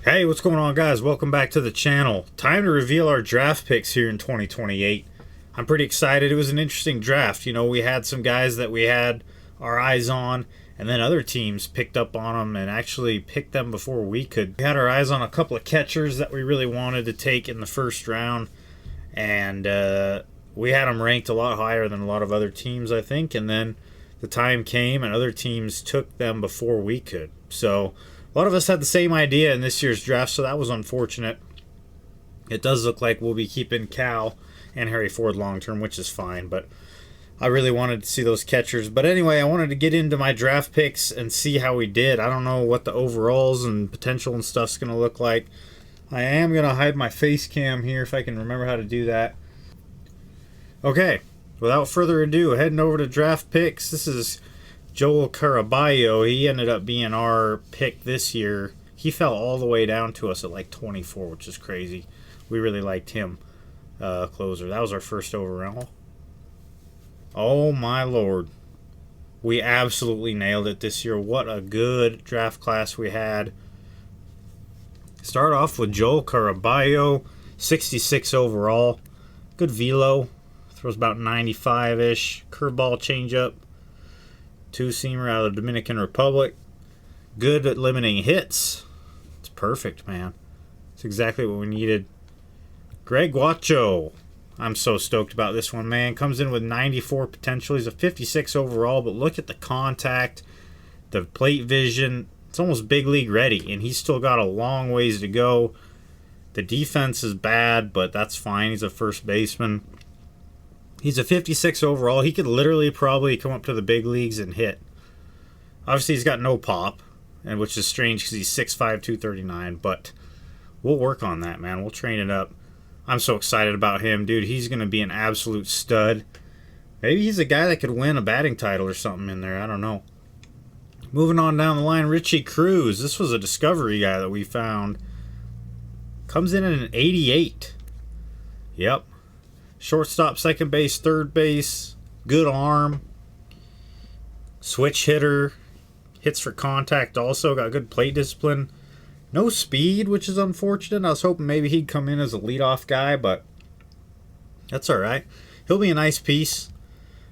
Hey, what's going on, guys? Welcome back to the channel. Time to reveal our draft picks here in 2028. I'm pretty excited. It was an interesting draft. You know, we had some guys that we had our eyes on, and then other teams picked up on them and actually picked them before we could. We had our eyes on a couple of catchers that we really wanted to take in the first round, and we had them ranked a lot higher than a lot of other teams, I think, and then the time came and other teams took them before we could. So a lot of us had the same idea in this year's draft, so that was unfortunate. It does look like we'll be keeping Cal and Harry Ford long term, which is fine, but I really wanted to see those catchers. But anyway, I wanted to get into my draft picks and see how we did. I don't know what the overalls and potential and stuff's going to look like. I am going to hide my face cam here if I can remember how to do that. Okay, without further ado, heading over to draft picks. This is Joel Caraballo. He ended up being our pick this year. He fell all the way down to us at like 24, which is crazy. We really liked him. Closer. That was our first overall. Oh my lord. We absolutely nailed it this year. What a good draft class we had. Start off with Joel Caraballo, 66 overall. Good velo. Throws about 95-ish. Curveball changeup. Two-seamer out of the Dominican Republic. Good at limiting hits. It's perfect, man. It's exactly what we needed. Greg Guacho. I'm so stoked about this one, man. Comes in with 94 potential. He's a 56 overall, but look at the contact, the plate vision. It's almost big league ready, and he's still got a long ways to go. The defense is bad, but that's fine. He's a first baseman. He's a 56 overall. He could literally probably come up to the big leagues and hit. Obviously, he's got no pop, and which is strange because he's 6'5", 239, but we'll work on that, man. We'll train it up. I'm so excited about him, dude. He's going to be an absolute stud. Maybe he's a guy that could win a batting title or something in there. I don't know. Moving on down the line, Richie Cruz. This was a discovery guy that we found. Comes in at an 88. Yep. Shortstop, second base, third base. Good arm. Switch hitter. Hits for contact also. Got good plate discipline. No speed, which is unfortunate. I was hoping maybe he'd come in as a leadoff guy, but that's alright. He'll be a nice piece.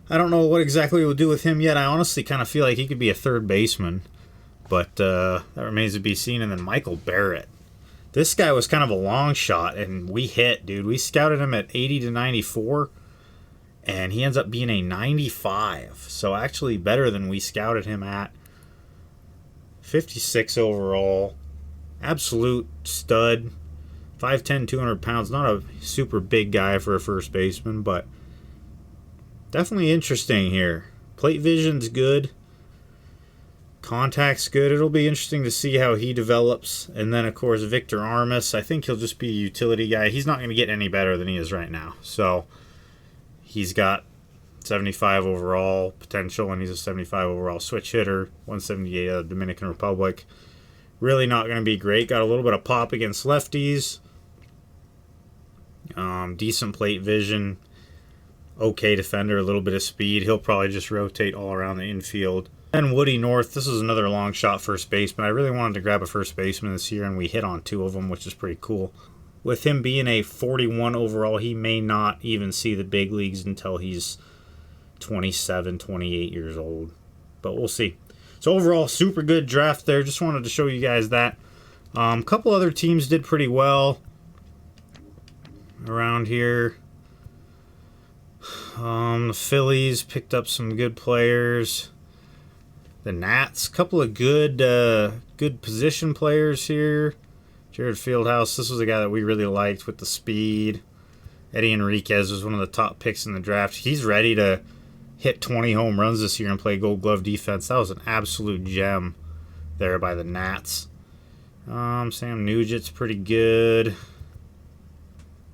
I don't know what exactly we'll do with him yet. I honestly kind of feel like he could be a third baseman, but that remains to be seen. And then Michael Barrett. This guy was kind of a long shot, and we hit, dude. We scouted him at 80 to 94, and he ends up being a 95. So actually better than we scouted him at. 56 overall. Absolute stud. 5'10", 200 pounds. Not a super big guy for a first baseman, but definitely interesting here. Plate vision's good. Contact's good. It'll be interesting to see how he develops. And then, of course, Victor Armas. I think he'll just be a utility guy. He's not going to get any better than he is right now. So he's got 75 overall potential, and he's a 75 overall switch hitter. 178 out of the Dominican Republic. Really not going to be great. Got a little bit of pop against lefties. Decent plate vision. Okay defender, a little bit of speed. He'll probably just rotate all around the infield. And Woody North, this is another long shot first baseman. I really wanted to grab a first baseman this year, and we hit on two of them, which is pretty cool. With him being a 41 overall, he may not even see the big leagues until he's 27, 28 years old. But we'll see. So overall, super good draft there. Just wanted to show you guys that. A couple other teams did pretty well around here. The Phillies picked up some good players. The Nats, a couple of good position players here. Jared Fieldhouse, this was a guy that we really liked with the speed. Eddie Enriquez was one of the top picks in the draft. He's ready to hit 20 home runs this year and play Gold Glove defense. That was an absolute gem there by the Nats. Sam Nugent's pretty good.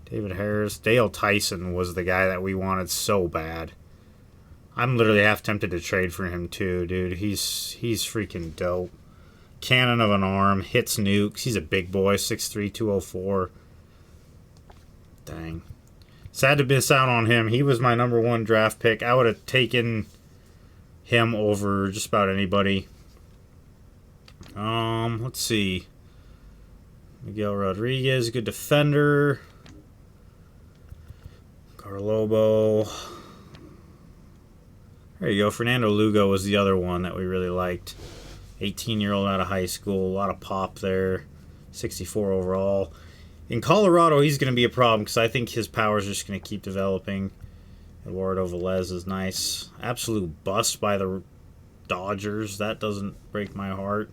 David Harris. Dale Tyson was the guy that we wanted so bad. I'm literally half tempted to trade for him too, dude. He's freaking dope. Cannon of an arm. Hits nukes. He's a big boy. 6'3", 204. Dang. Sad to miss out on him. He was my number one draft pick. I would have taken him over just about anybody. Let's see. Miguel Rodriguez, good defender. Carlobo. There you go. Fernando Lugo was the other one that we really liked. 18-year-old out of high school. A lot of pop there. 64 overall. In Colorado, he's going to be a problem because I think his power is just going to keep developing. Eduardo Velez is nice. Absolute bust by the Dodgers. That doesn't break my heart.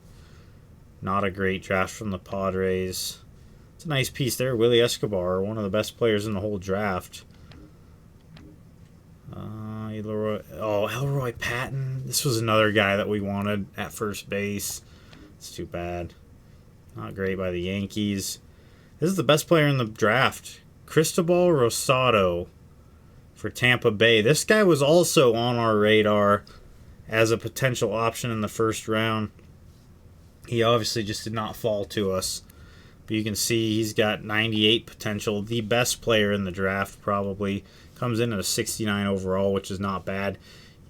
Not a great draft from the Padres. It's a nice piece there. Willie Escobar, one of the best players in the whole draft. Elroy Patton. This was another guy that we wanted at first base. It's too bad. Not great by the Yankees. This is the best player in the draft. Cristobal Rosado for Tampa Bay. This guy was also on our radar as a potential option in the first round. He obviously just did not fall to us. But you can see he's got 98 potential. The best player in the draft probably. Comes in at a 69 overall, which is not bad.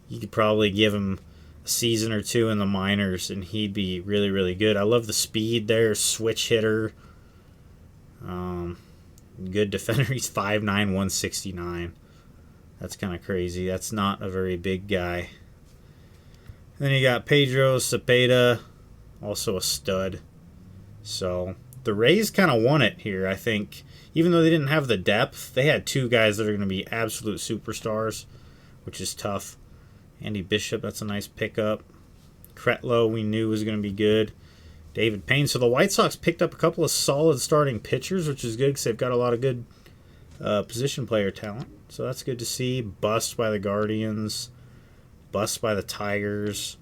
You could probably give him a season or two in the minors, and he'd be really, really good. I love the speed there. Switch hitter. Good defender. He's 5'9", 169. That's kind of crazy. That's not a very big guy. Then you got Pedro Cepeda, also a stud. So the Rays kind of won it here, I think. Even though they didn't have the depth, they had two guys that are going to be absolute superstars, which is tough. Andy Bishop, that's a nice pickup. Kretlow, we knew was going to be good. David Payne. So the White Sox picked up a couple of solid starting pitchers, which is good because they've got a lot of good position player talent. So that's good to see. Bust by the Guardians. Bust by the Tigers.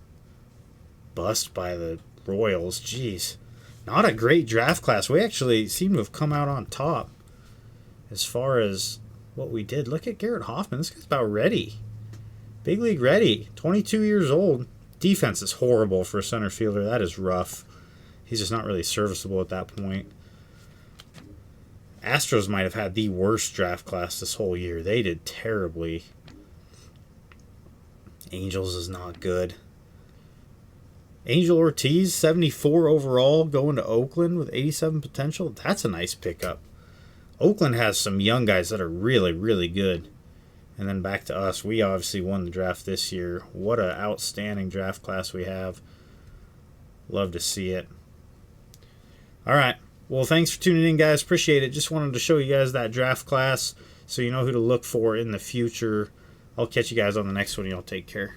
Bust by the Royals. Jeez. Not a great draft class. We actually seem to have come out on top as far as what we did. Look at Garrett Hoffman. This guy's about ready. Big league ready. 22 years old. Defense is horrible for a center fielder. That is rough. He's just not really serviceable at that point. Astros might have had the worst draft class this whole year. They did terribly. Angels is not good. Angel Ortiz, 74 overall, going to Oakland with 87 potential. That's a nice pickup. Oakland has some young guys that are really, really good. And then back to us. We obviously won the draft this year. What an outstanding draft class we have. Love to see it. All right. Well, thanks for tuning in, guys. Appreciate it. Just wanted to show you guys that draft class so you know who to look for in the future. I'll catch you guys on the next one. Y'all take care.